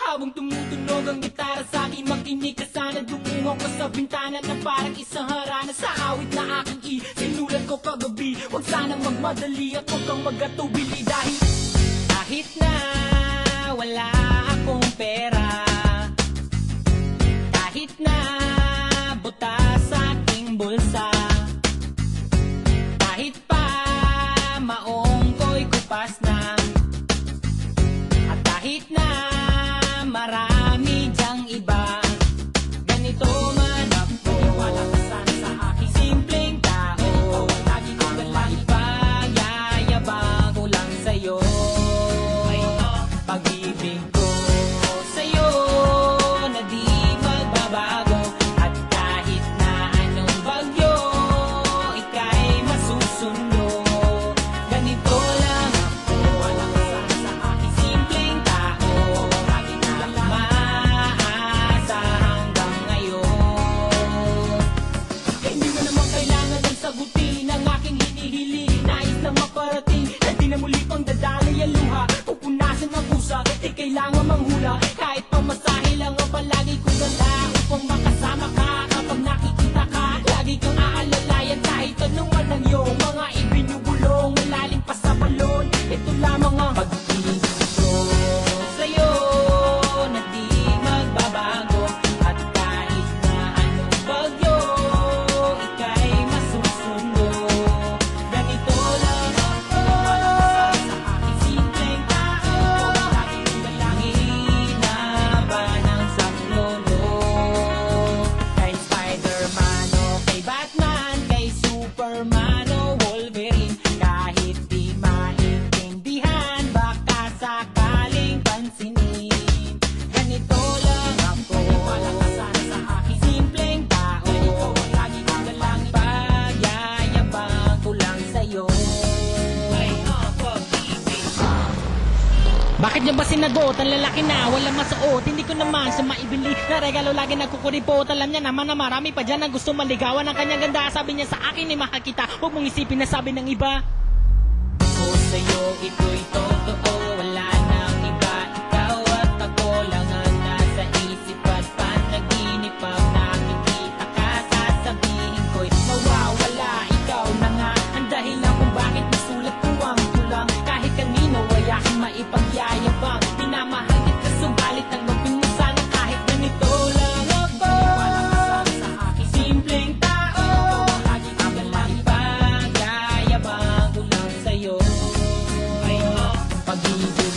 Habang tumutunog ang gitara sa akin, makinig ka sana. Dumuha ko sa bintana na parang isang harana. Sa awit na aking sinulat ko kagabi. Huwag sanang magmadali at huwag kang magatubili. Dahil kahit na wala akong pera, kahit na butas sa aking bulsa, kahit pa maong ko'y kupas na, at kahit na marami dyang iba, ganito man ako. Wala ka sana sa aking simpleng tao. Lagi ko galang ipagayayabang ko lang sa'yo. Pag-ibig ko sa'yo na di magbabago. At kahit na anong bagyo, ika'y masusundo. Ganito lang ako. Wala ka sana sa aking simpleng tao. Lagi ko lang maasa hanggang ngayon. Hindi mo naman kailangan ng sagutin ang aking hinihiling. Nais lang maparating na di na muli pang dadalay ang luha. Pupunasan ang pusa, di kailangan manghula. Kahit pamasahe lang ang palagi kong dala upang makasama ka. Kapag nakikita ka, lagi kang aalalayan. Kahit anong man ang iyong mga ibinubulong, malalim pa sa balon. Ito lamang ang pag-ibig ko sa'yo na di magbabago. At kahit na anong bagyo, ika'y masusundo. Ganito lang ako. Wala ka sana sa aking simpleng tao. Lagi kong dalangin na ba ng saklolo. Kay Spider-Man o kay Batman, kay Superman o Wolverine, kahit di maintindihan, baka sakaling pansinin. Ganito lang ako. Wala ka sana sa aking simpleng tao. Lagi kong dalang ipagayayabang ko lang sa'yo. Bakit niya ba sinagot? Ang lalaki na, walang masuot. Hindi ko naman sa maibili na regalo lagi nagkukuripot. Alam niya naman na marami pa dyan ang gusto maligawan ng kanyang ganda. Sabi niya sa akin, mahal kita. Huwag mong isipin na sabi ng iba. Ako sa'yo, ito'y totoo. Wala nang iba, ikaw at ako lang ang nasa isip at panaginip. Pag nakikita ka, sasabihin ko'y mawawala. Ikaw na nga ang dahilan kung bakit nasulat ko ang tulang. Kahit kanino ay aking maipagyayabang. Minamahal kita, subalit ang magpinsan. Kahit ganito lang ako. Wala ka sana sa aking simpleng tao. Lagi ko galang ipagayabang ko lang sa'yo. Pag-ibig